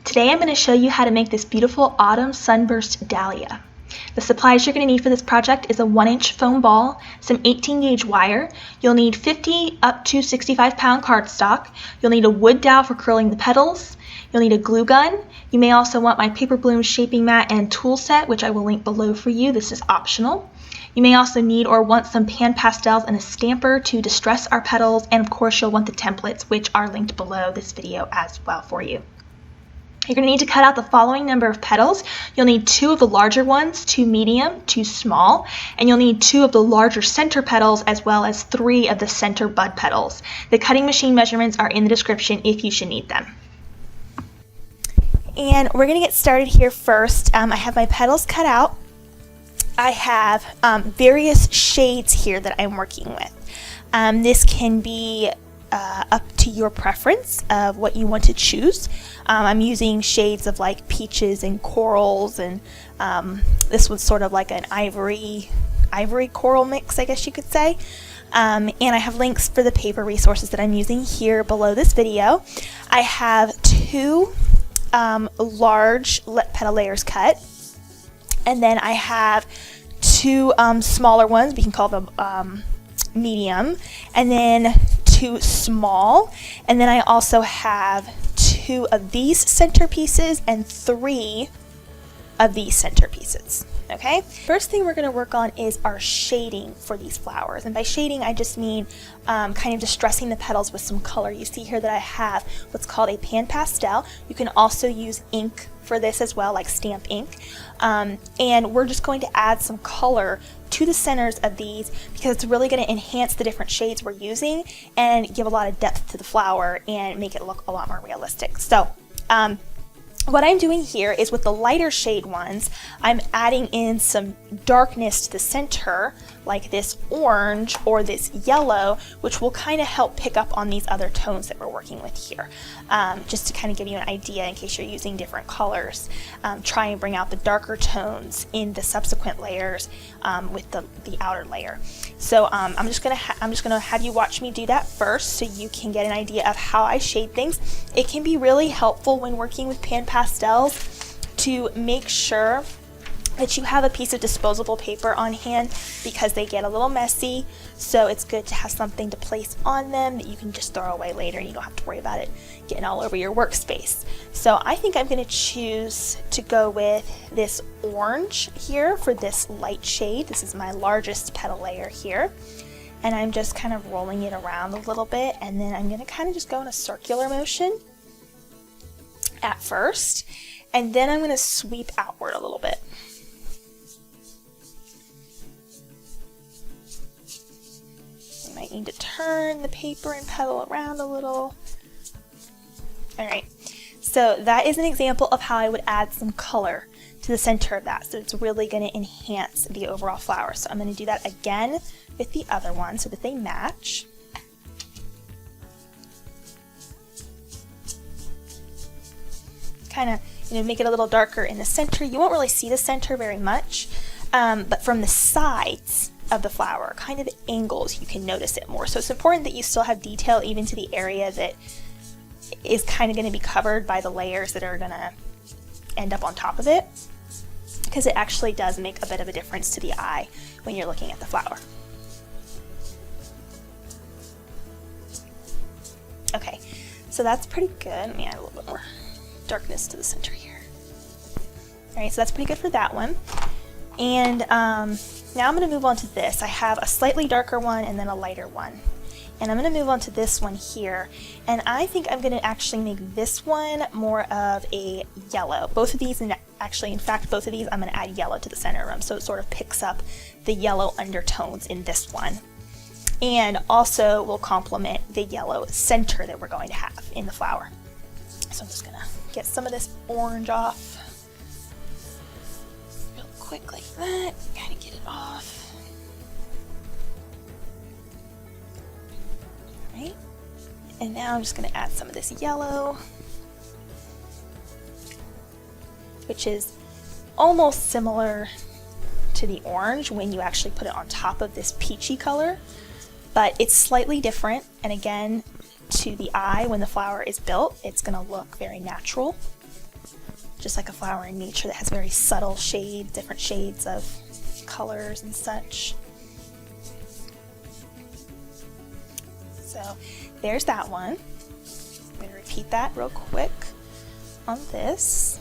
Today I'm going to show you how to make this beautiful autumn sunburst dahlia. The supplies you're going to need for this project is a 1-inch foam ball, some 18-gauge wire. You'll need 50 up to 65-pound cardstock. You'll need a wood dowel for curling the petals. You'll need a glue gun. You may also want my paper bloom shaping mat and tool set, which I will link below for you. This is optional. You may also need or want some pan pastels and a stamper to distress our petals, and of course you'll want the templates, which are linked below this video as well for you. You're going to need to cut out the following number of petals. You'll need 2 of the larger ones, 2 medium, 2 small, and you'll need 2 of the larger center petals as well as 3 of the center bud petals. The cutting machine measurements are in the description if you should need them. And we're going to get started here first. I have my petals cut out. I have various shades here that I'm working with. This can be up to your preference of what you want to choose. I'm using shades of like peaches and corals, and this was sort of like an ivory coral mix, I guess you could say. And I have links for the paper resources that I'm using here below this video. I have 2 large petal layers cut, and then I have 2 smaller ones, we can call them medium, and then 2 small, and then I also have 2 of these centerpieces and 3 of these centerpieces. Okay, first thing we're going to work on is our shading for these flowers, and by shading I just mean kind of distressing the petals with some color. You see here that I have what's called a pan pastel. You can also use ink for this as well, like stamp ink, and we're just going to add some color to the centers of these because it's really going to enhance the different shades we're using and give a lot of depth to the flower and make it look a lot more realistic. So what I'm doing here is with the lighter shade ones, I'm adding in some darkness to the center, like this orange or this yellow, which will kind of help pick up on these other tones that we're working with here. Just to kind of give you an idea in case you're using different colors. Try and bring out the darker tones in the subsequent layers with the outer layer. So I'm just gonna have you watch me do that first so you can get an idea of how I shade things. It can be really helpful when working with pan pastels to make sure that you have a piece of disposable paper on hand because they get a little messy, so it's good to have something to place on them that you can just throw away later and you don't have to worry about it getting all over your workspace. So I think I'm going to choose to go with this orange here for this light shade. This is my largest petal layer here, and I'm just kind of rolling it around a little bit, and then I'm going to kind of just go in a circular motion at first, and then I'm going to sweep outward a little bit. You might need to turn the paper and petal around a little. Alright, so that is an example of how I would add some color to the center of that, so it's really going to enhance the overall flower. So I'm going to do that again with the other one so that they match. Kind of, make it a little darker in the center. You won't really see the center very much, but from the sides of the flower, kind of angles, you can notice it more. So it's important that you still have detail even to the area that is kind of going to be covered by the layers that are going to end up on top of it, because it actually does make a bit of a difference to the eye when you're looking at the flower. Okay, so that's pretty good. Let me add a little bit more darkness to the center here. Alright, so that's pretty good for that one. And now I'm going to move on to this. I have a slightly darker one and then a lighter one. And I'm going to move on to this one here. And I think I'm going to actually make this one more of a yellow. Both of these, and actually, in fact, both of these, I'm going to add yellow to the center of them. So it sort of picks up the yellow undertones in this one. And also will complement the yellow center that we're going to have in the flower. So I'm just going to get some of this orange off real quick like that. Kind of get it off. Right. And now I'm just going to add some of this yellow, which is almost similar to the orange when you actually put it on top of this peachy color, but it's slightly different. And again, to the eye, when the flower is built, it's going to look very natural. just like a flower in nature that has very subtle shades, different shades of colors and such. So there's that one. I'm going to repeat that real quick on this.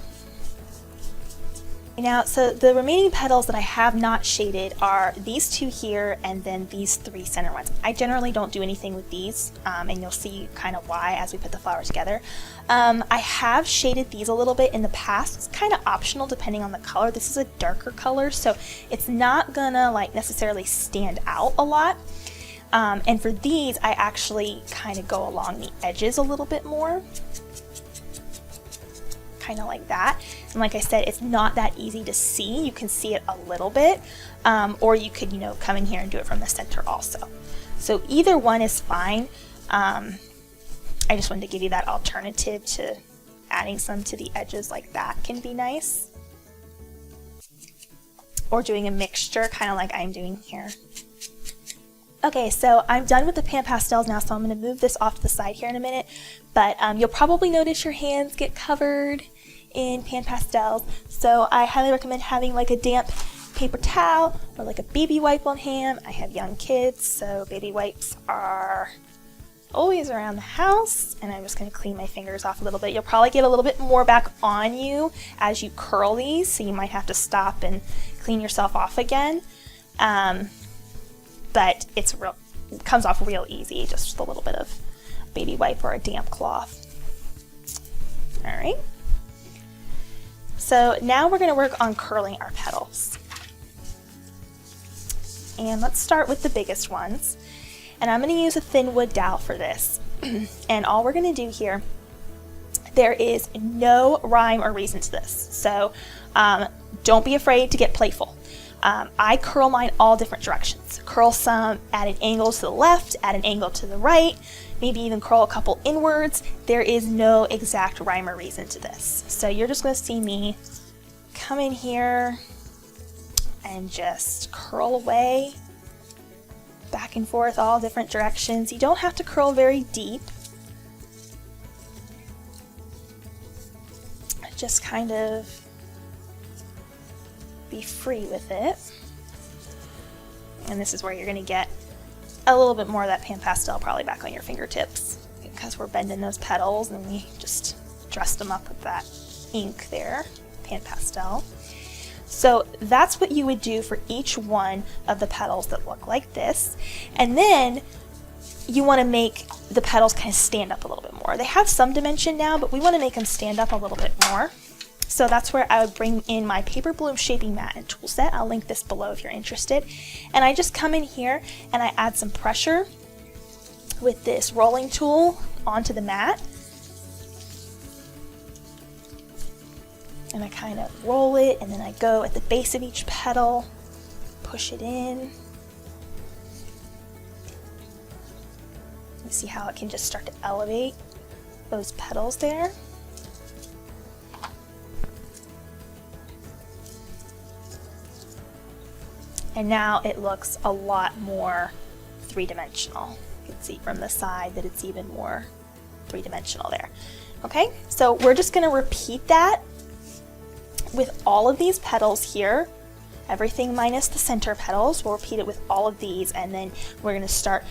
Now, so the remaining petals that I have not shaded are these two here and then these three center ones. I generally don't do anything with these, and you'll see kind of why as we put the flowers together. I have shaded these a little bit in the past. It's kind of optional depending on the color. This is a darker color, so it's not gonna like necessarily stand out a lot. And for these, I actually kind of go along the edges a little bit more. Kind of like that. And like I said, it's not that easy to see. You can see it a little bit, or you could, come in here and do it from the center also. So either one is fine. I just wanted to give you that alternative to adding some to the edges like that can be nice. Or doing a mixture, kind of like I'm doing here. Okay, so I'm done with the pan pastels now, so I'm going to move this off to the side here in a minute. But you'll probably notice your hands get covered in pan pastels, so I highly recommend having like a damp paper towel or like a baby wipe on hand. I have young kids, so baby wipes are always around the house, and I'm just going to clean my fingers off a little bit. You'll probably get a little bit more back on you as you curl these, so you might have to stop and clean yourself off again. But it comes off real easy, just a little bit of baby wipe or a damp cloth. All right. So now we're going to work on curling our petals. And let's start with the biggest ones. And I'm going to use a thin wood dowel for this. And all we're going to do here, there is no rhyme or reason to this. So don't be afraid to get playful. I curl mine all different directions. Curl some at an angle to the left, at an angle to the right, maybe even curl a couple inwards. There is no exact rhyme or reason to this. So you're just going to see me come in here and just curl away, back and forth, all different directions. You don't have to curl very deep. Just kind of be free with it. And this is where you're going to get a little bit more of that pan pastel probably back on your fingertips, because we're bending those petals and we just dressed them up with that ink there, pan pastel. So that's what you would do for each one of the petals that look like this. And then you want to make the petals kind of stand up a little bit more. They have some dimension now, but we want to make them stand up a little bit more. So that's where I would bring in my paper bloom shaping mat and tool set. I'll link this below if you're interested. And I just come in here and I add some pressure with this rolling tool onto the mat. And I kind of roll it, and then I go at the base of each petal, push it in. You see how it can just start to elevate those petals there. And now it looks a lot more three-dimensional. You can see from the side that it's even more three-dimensional there. Okay, so we're just going to repeat that with all of these petals here. Everything minus the center petals. We'll repeat it with all of these, and then we're going to start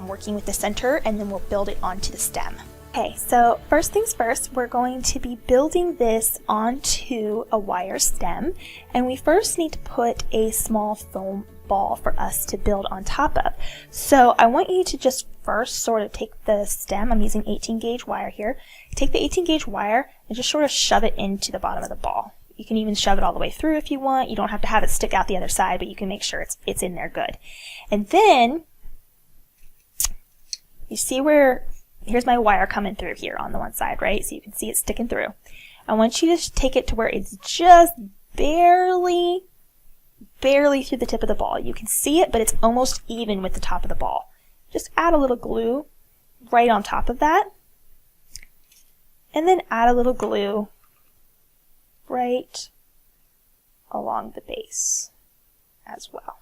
working with the center, and then we'll build it onto the stem. Okay, so first things first, we're going to be building this onto a wire stem, and we first need to put a small foam ball for us to build on top of. So I want you to just first sort of take the stem, I'm using 18 gauge wire here, take the 18 gauge wire and just sort of shove it into the bottom of the ball. You can even shove it all the way through if you want. You don't have to have it stick out the other side, but you can make sure it's in there good. And then you see where, here's my wire coming through here on the one side, right? So you can see it sticking through. I want you to take it to where it's just barely through the tip of the ball. You can see it, but it's almost even with the top of the ball. Just add a little glue right on top of that. And then add a little glue right along the base as well.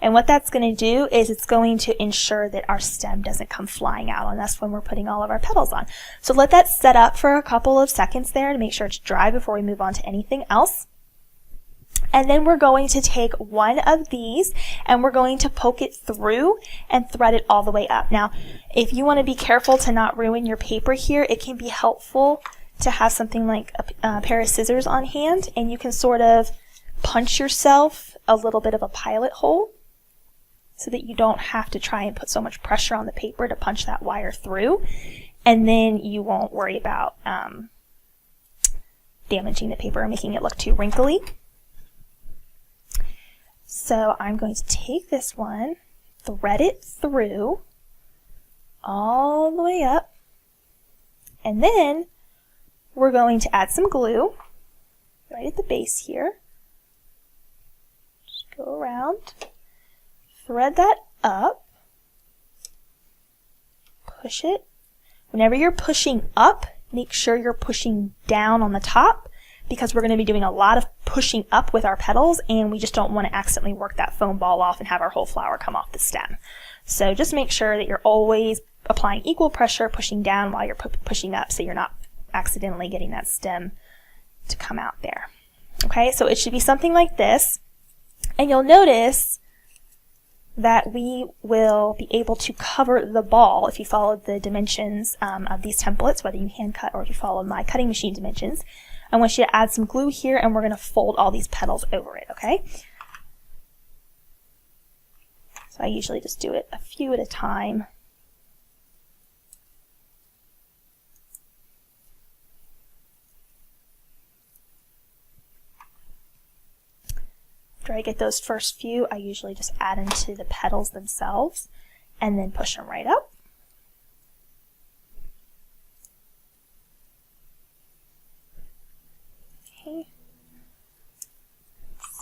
And what that's going to do is it's going to ensure that our stem doesn't come flying out on us when we're putting all of our petals on. So let that set up for a couple of seconds there to make sure it's dry before we move on to anything else. And then we're going to take one of these and we're going to poke it through and thread it all the way up. Now, if you want to be careful to not ruin your paper here, it can be helpful to have something like a pair of scissors on hand, and you can sort of punch yourself a little bit of a pilot hole so that you don't have to try and put so much pressure on the paper to punch that wire through, and then you won't worry about damaging the paper or making it look too wrinkly. So I'm going to take this one, thread it through all the way up, and then we're going to add some glue right at the base here. Just go around, thread that up, push it. Whenever you're pushing up, make sure you're pushing down on the top, because we're going to be doing a lot of pushing up with our petals, and we just don't want to accidentally work that foam ball off and have our whole flower come off the stem. So just make sure that you're always applying equal pressure, pushing down while you're pushing up, so you're not accidentally getting that stem to come out there. Okay, so it should be something like this, and you'll notice that we will be able to cover the ball if you follow the dimensions of these templates, whether you hand cut or if you follow my cutting machine dimensions. I want you to add some glue here, and we're going to fold all these petals over it, okay? So I usually just do it a few at a time. After I get those first few, I usually just add them to the petals themselves and then push them right up. Okay.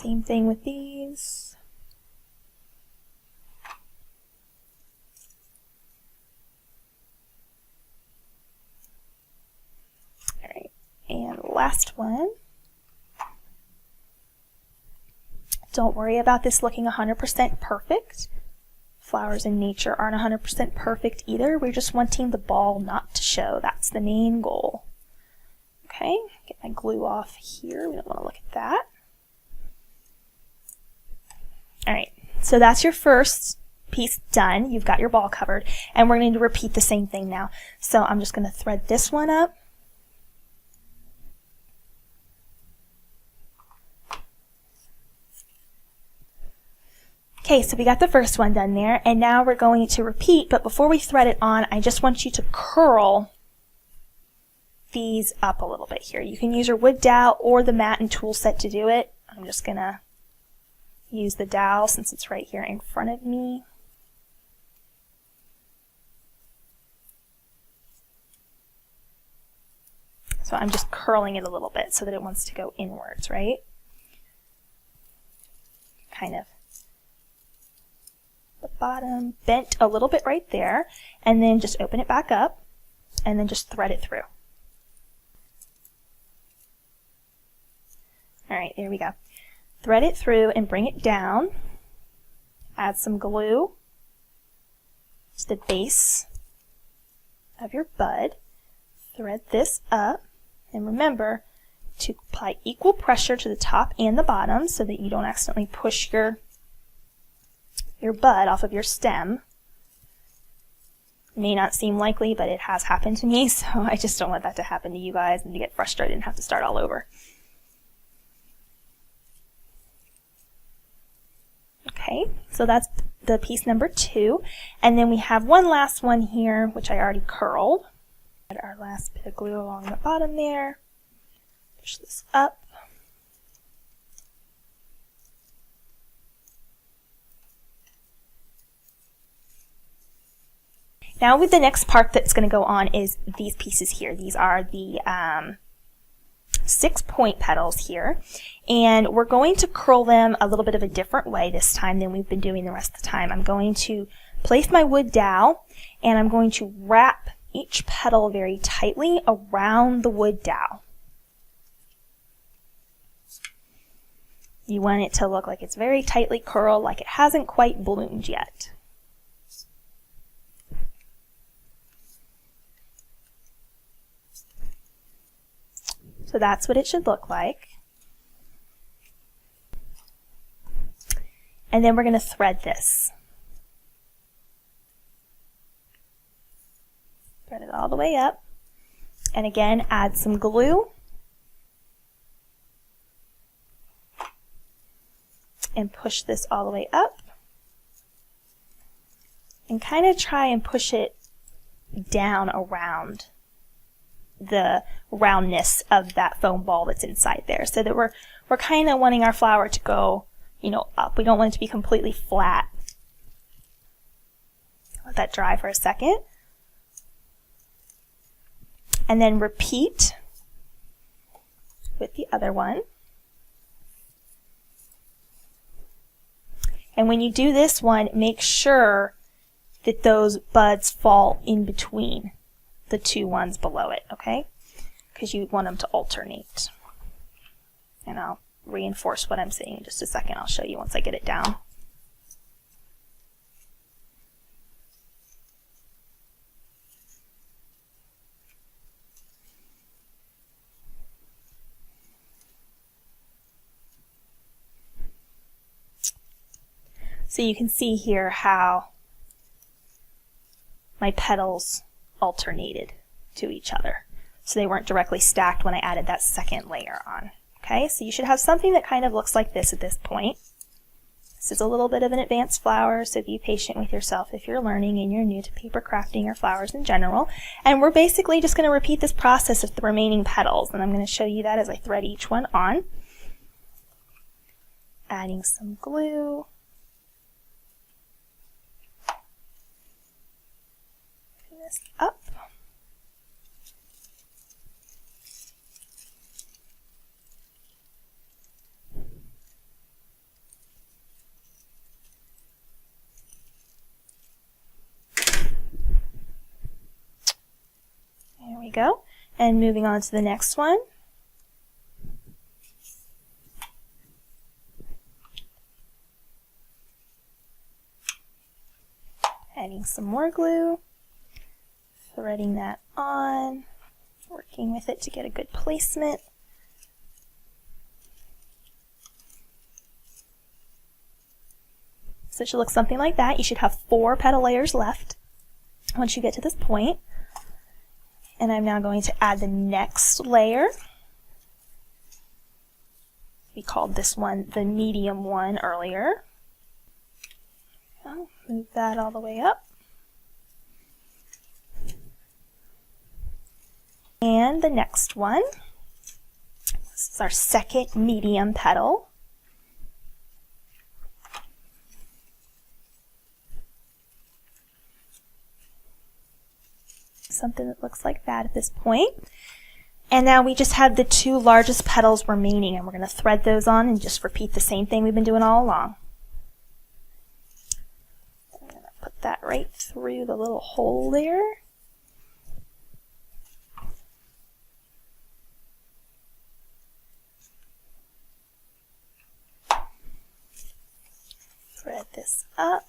Same thing with these. All right, and last one. Don't worry about this looking 100% perfect. Flowers in nature aren't 100% perfect either. We're just wanting the ball not to show. That's the main goal. Okay, get my glue off here. We don't want to look at that. All right, so that's your first piece done. You've got your ball covered, and we're going to repeat the same thing now. So I'm just going to thread this one up. Okay, so we got the first one done there, and now we're going to repeat, but before we thread it on, I just want you to curl these up a little bit here. You can use your wood dowel or the mat and tool set to do it. I'm just going to use the dowel since it's right here in front of me. So I'm just curling it a little bit so that it wants to go inwards, right? Kind of the bottom bent a little bit right there, and then just open it back up and then just thread it through. All right, there we go. Thread it through and bring it down. Add some glue to the base of your bud. Thread this up, and remember to apply equal pressure to the top and the bottom so that you don't accidentally push your bud off of your stem. It may not seem likely, but it has happened to me, so I just don't want that to happen to you guys and to get frustrated and have to start all over. Okay, so that's the piece number 2, and then we have one last one here, which I already curled. Add our last bit of glue along the bottom there. Push this up. Now with the next part that's going to go on is these pieces here. These are the 6-point petals here, and we're going to curl them a little bit of a different way this time than we've been doing the rest of the time. I'm going to place my wood dowel, and I'm going to wrap each petal very tightly around the wood dowel. You want it to look like it's very tightly curled, like it hasn't quite bloomed yet. So that's what it should look like. And then we're going to thread this. Thread it all the way up. And again, add some glue. And push this all the way up. And kind of try and push it down around the roundness of that foam ball that's inside there, so that we're kind of wanting our flower to go, you know, up. We don't want it to be completely flat. Let that dry for a second. And then repeat with the other one. And when you do this one, make sure that those buds fall in between the two ones below it, okay? Because you want them to alternate. And I'll reinforce what I'm saying in just a second. I'll show you once I get it down. So you can see here how my petals alternated to each other. So they weren't directly stacked when I added that second layer on. Okay, so you should have something that kind of looks like this at this point. This is a little bit of an advanced flower, so be patient with yourself if you're learning and you're new to paper crafting or flowers in general. And we're basically just going to repeat this process of the remaining petals, and I'm going to show you that as I thread each one on. Adding some glue. This up. There we go. And moving on to the next one. Adding some more glue. Threading that on, working with it to get a good placement. So it should look something like that. You should have 4 petal layers left once you get to this point. And I'm now going to add the next layer. We called this one the medium one earlier. I'll move that all the way up. And the next one, this is our second medium petal. Something that looks like that at this point. And now we just have the 2 largest petals remaining, and we're going to thread those on and just repeat the same thing we've been doing all along. I'm going to put that right through the little hole there. Thread this up.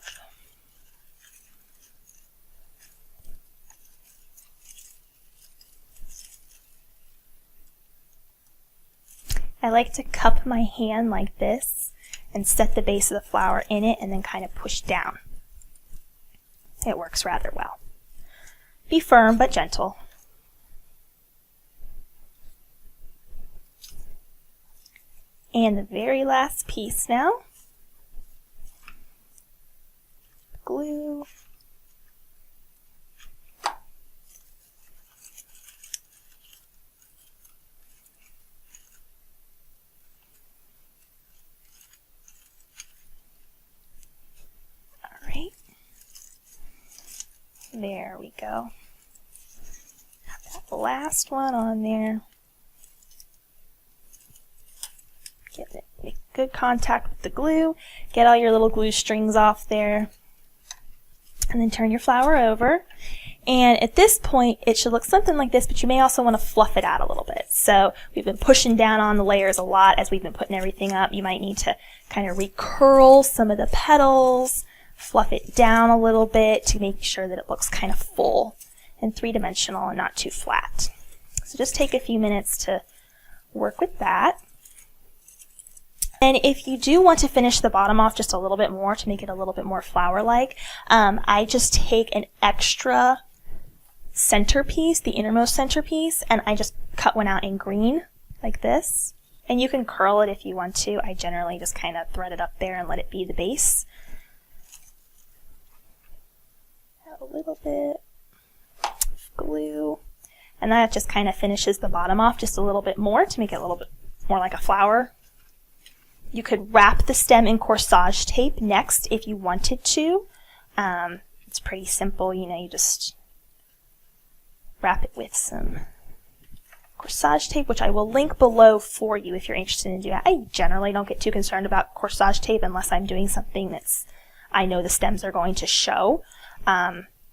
I like to cup my hand like this and set the base of the flower in it and then kind of push down. It works rather well. Be firm but gentle. And the very last piece now. Glue. All right. There we go. Have that last one on there. Make good contact with the glue. Get all your little glue strings off there. And then turn your flower over. And at this point, it should look something like this, but you may also want to fluff it out a little bit. So we've been pushing down on the layers a lot as we've been putting everything up. You might need to kind of recurl some of the petals, fluff it down a little bit to make sure that it looks kind of full and three-dimensional and not too flat. So just take a few minutes to work with that. And if you do want to finish the bottom off just a little bit more to make it a little bit more flower-like, I just take an extra centerpiece, the innermost centerpiece, and I just cut one out in green like this. And you can curl it if you want to. I generally just kind of thread it up there and let it be the base. Add a little bit of glue. And that just kind of finishes the bottom off just a little bit more to make it a little bit more like a flower. You could wrap the stem in corsage tape next if you wanted to. It's pretty simple, you know, you just wrap it with some corsage tape, which I will link below for you if you're interested in doing that. I generally don't get too concerned about corsage tape unless I'm doing something that's, I know the stems are going to show.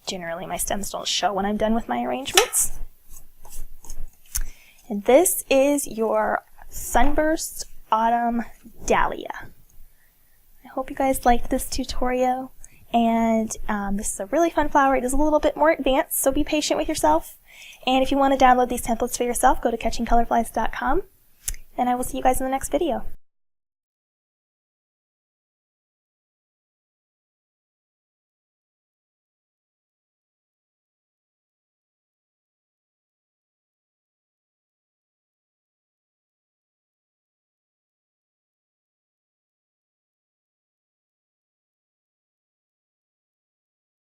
Generally my stems don't show when I'm done with my arrangements. And this is your Sunburst Autumn Dahlia. I hope you guys liked this tutorial, and this is a really fun flower. It is a little bit more advanced, so be patient with yourself. And if you want to download these templates for yourself, go to catchingcolorflies.com, and I will see you guys in the next video.